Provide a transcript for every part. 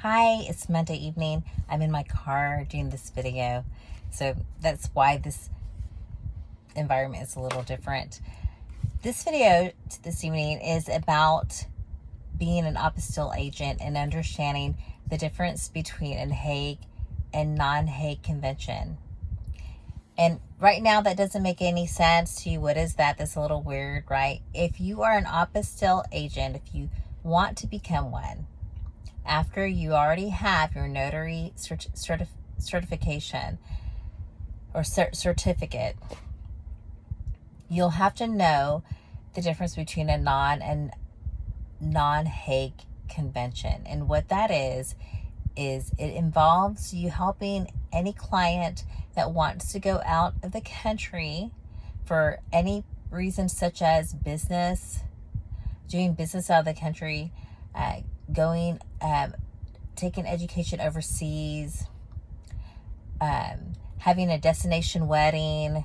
Hi, it's Monday evening. I'm in my car doing this video. So that's why this environment is a little different. This video this evening is about being an apostille agent and understanding the difference between a Hague and non-Hague convention. And right now that doesn't make any sense to you. What is that? That's a little weird, right? If you are an apostille agent, if you want to become one, after you already have your notary certification or certificate, you'll have to know the difference between a non-Hague convention. And what that is it involves you helping any client that wants to go out of the country for any reason, such as business, doing business out of the country, going, taking education overseas, having a destination wedding,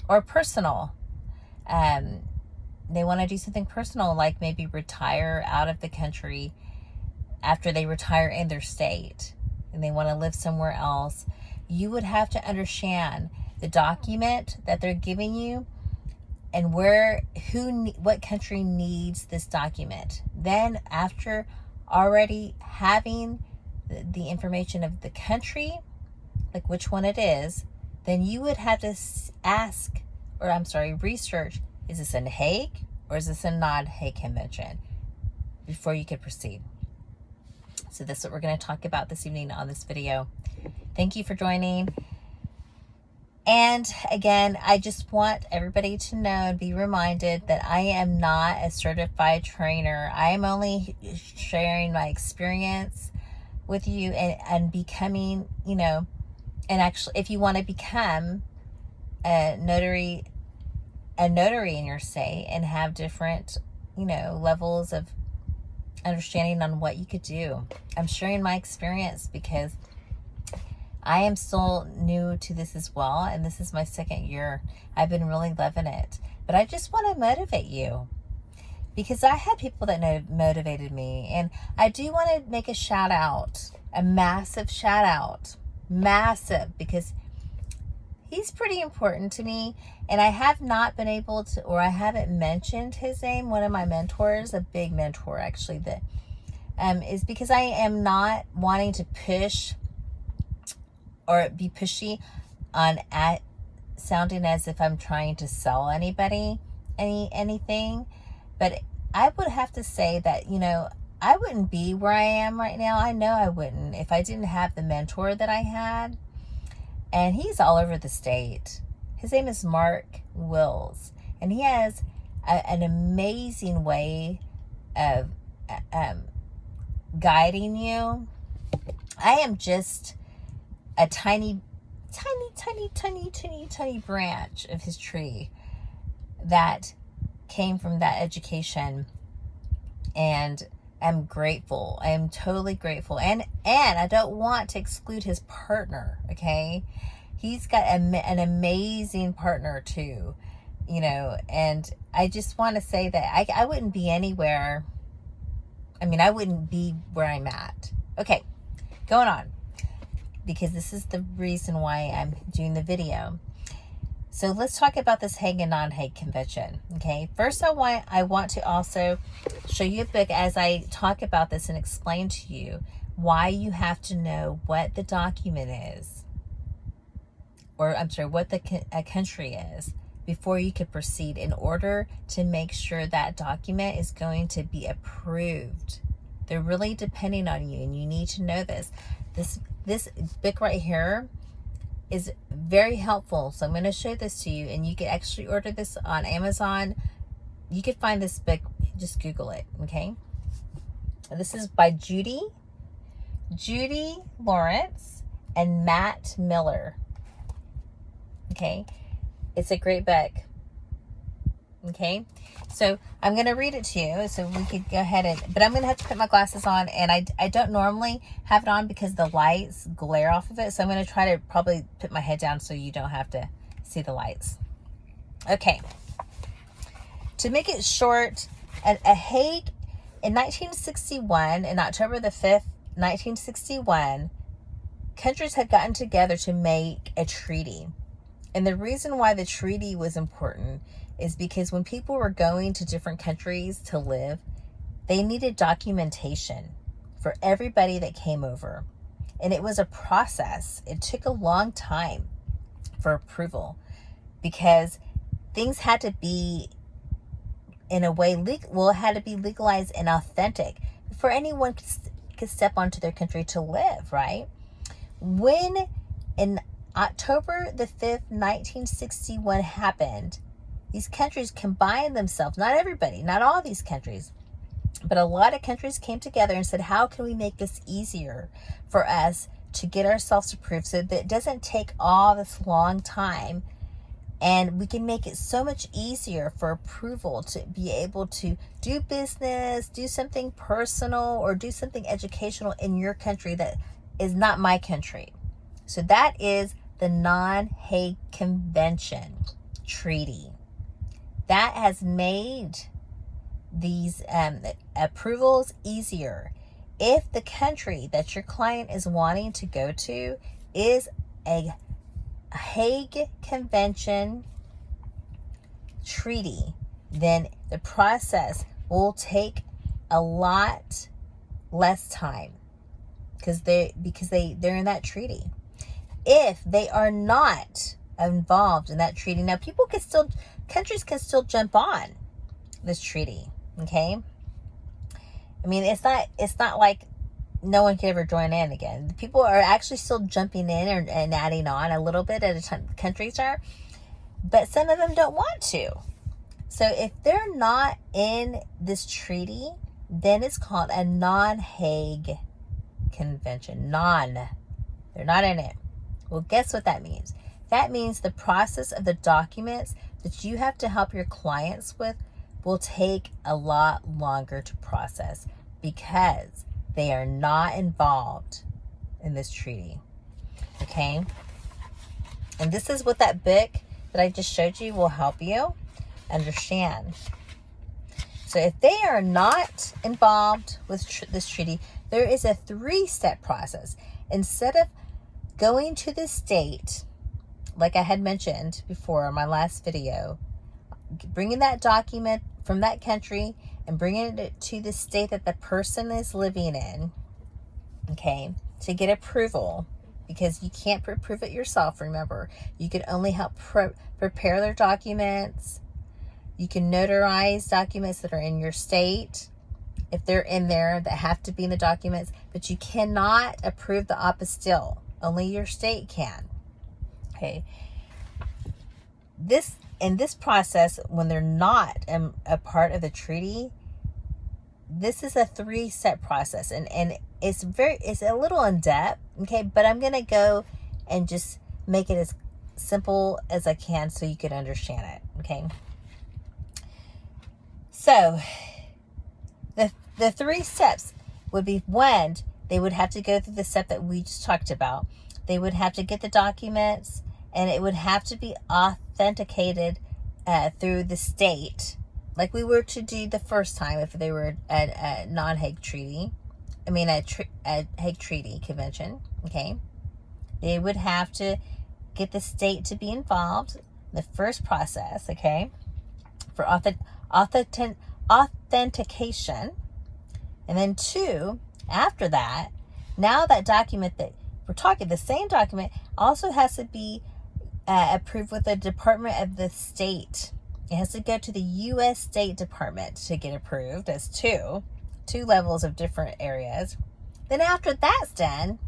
or personal. They want to do something personal, like maybe retire out of the country after they retire in their state and they want to live somewhere else. You would have to understand the document that they're giving you and what country needs this document. Then after already having the information of the country, like which one it is, then you would have to research, is this a Hague or is this a non-Hague convention before you could proceed. So that's what we're going to talk about this evening on this video. Thank you for joining. And again, I just want everybody to know and be reminded that I am not a certified trainer. I am only sharing my experience with you and becoming, and actually, if you want to become a notary in your state and have different, levels of understanding on what you could do. I'm sharing my experience because I am still new to this as well, and this is my second year. I've been really loving it. But I just want to motivate you because I had people that motivated me. And I do want to make a shout out, a massive shout out. Massive, because he's pretty important to me. And I have not been able to, or I haven't mentioned his name. One of my mentors, a big mentor actually, that is because I am not wanting to push or be pushy on sounding as if I'm trying to sell anybody anything. But I would have to say that, I wouldn't be where I am right now. I know I wouldn't if I didn't have the mentor that I had. And he's all over the state. His name is Mark Wills. And he has an amazing way of guiding you. I am just a tiny branch of his tree that came from that education, and I'm grateful. I am totally grateful, and I don't want to exclude his partner. Okay, he's got an amazing partner too, and I just want to say that I wouldn't be anywhere. I wouldn't be where I'm at. Okay, going on, because this is the reason why I'm doing the video. So let's talk about this Hague and non-Hague convention. Okay, first I want to also show you a book as I talk about this and explain to you why you have to know what the document is, or what a country is, before you could proceed, in order to make sure that document is going to be approved. They're really depending on you, and you need to know this. This book right here is very helpful. So I'm going to show this to you, and you can actually order this on Amazon. You can find this book, just Google it, okay? This is by Judy Lawrence and Matt Miller. Okay? It's a great book. Okay? So I'm going to read it to you so we could go ahead but I'm going to have to put my glasses on, and I don't normally have it on because the lights glare off of it. So I'm going to try to probably put my head down so you don't have to see the lights. Okay. To make it short, a Hague In 1961, in October the 5th, 1961, countries had gotten together to make a treaty. And the reason why the treaty was important is because when people were going to different countries to live, they needed documentation for everybody that came over. And it was a process. It took a long time for approval because things had to be in a way it had to be legalized and authentic before anyone could step onto their country to live, right? When in October the 5th, 1961 happened, these countries combined themselves. Not everybody, not all these countries, but a lot of countries came together and said, how can we make this easier for us to get ourselves approved so that it doesn't take all this long time, and we can make it so much easier for approval to be able to do business, do something personal, or do something educational in your country that is not my country. So that is the Non-Hague Convention Treaty. That has made these approvals easier. If the country that your client is wanting to go to is a Hague Convention treaty, then the process will take a lot less time because they're in that treaty. If they are not involved in that treaty, now countries can still jump on this treaty. Okay, I mean, it's not like no one can ever join in again. People are actually still jumping in and adding on a little bit at a time. Countries are, but some of them don't want to. So if they're not in this treaty, then it's called a Non-Hague Convention. They're not in it. Well, guess what that means? That means the process of the documents that you have to help your clients with will take a lot longer to process because they are not involved in this treaty. Okay? And this is what that book that I just showed you will help you understand. So if they are not involved with this treaty, there is a 3-step process. Instead of going to the state, like I had mentioned before in my last video, bringing that document from that country and bringing it to the state that the person is living in, okay, to get approval, because you can't approve it yourself, remember. You can only help prepare their documents. You can notarize documents that are in your state, if they're in there, that have to be in the documents, but you cannot approve the apostille. Only your state can. Okay. In this process, when they're not a part of the treaty, this is a 3-step process, and it's a little in depth, okay, but I'm gonna go and just make it as simple as I can so you can understand it. Okay, so the 3 steps would be: 1, they would have to go through the step that we just talked about. They would have to get the documents, and it would have to be authenticated through the state, like we were to do the first time if they were a non-Hague treaty. I mean, a Hague Treaty Convention. Okay, they would have to get the state to be involved in the first process. Okay, for authentication, and then 2, after that, now that document that we're talking, the same document also has to be approved with the Department of the State. It has to go to the U.S. State Department to get approved. As two levels of different areas. Then after that's done,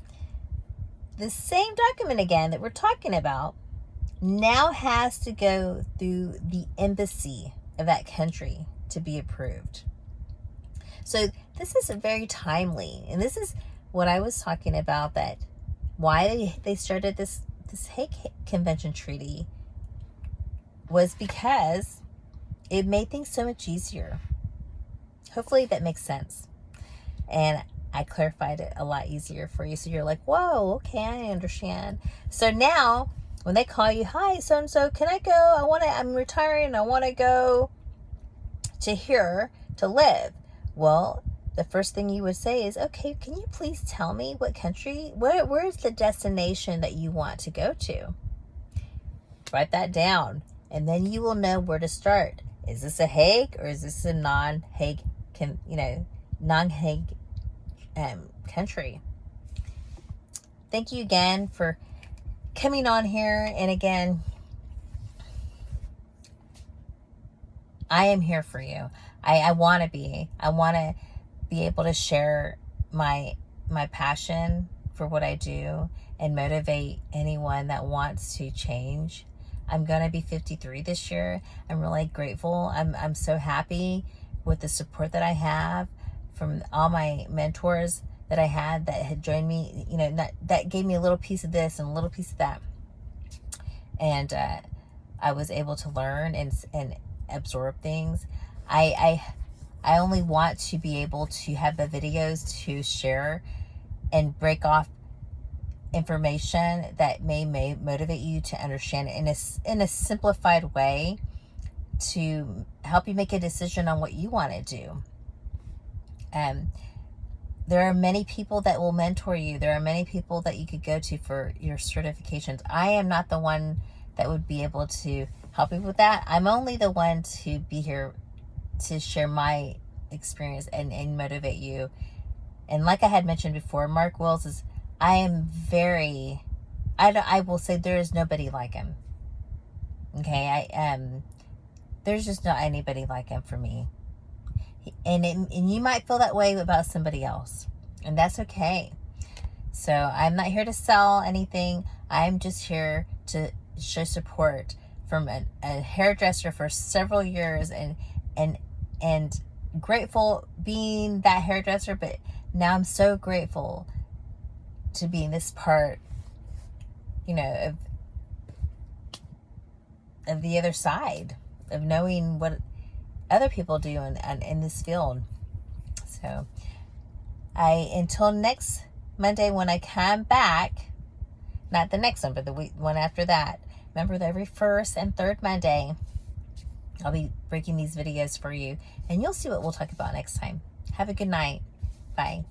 the same document again that we're talking about now has to go through the embassy of that country to be approved. So this is very timely, and this is what I was talking about, that why they started this Hague Convention Treaty was because it made things so much easier. Hopefully that makes sense. And I clarified it a lot easier for you. So you're like, whoa, okay, I understand. So now when they call you, hi, so-and-so, can I go? I'm retiring. I want to go to here to live. Well, the first thing you would say is, okay, can you please tell me what country, where's the destination that you want to go to? Write that down, and then you will know where to start. Is this a Hague or is this a non-Hague, non-Hague country? Thank you again for coming on here. And again, I am here for you. I want to be able to share my passion for what I do and motivate anyone that wants to change. I'm going to be 53 this year. I'm really grateful. I'm so happy with the support that I have from all my mentors that I had that had joined me, that gave me a little piece of this and a little piece of that. And I was able to learn and absorb things. I only want to be able to have the videos to share and break off information that may motivate you to understand it in a simplified way to help you make a decision on what you want to do. There are many people that will mentor you. There are many people that you could go to for your certifications. I am not the one that would be able to help you with that. I'm only the one to be here to share my experience and motivate you. And like I had mentioned before, Mark Wills is, I will say there is nobody like him. Okay, there's just not anybody like him for me. And you might feel that way about somebody else, and that's okay. So I'm not here to sell anything. I'm just here to show support from a hairdresser for several years, and grateful being that hairdresser, but now I'm so grateful to be in this part, of the other side, of knowing what other people do in this field. So until next Monday when I come back, not the next one, but the one after that. Remember, that every first and third Monday, I'll be breaking these videos for you, and you'll see what we'll talk about next time. Have a good night. Bye.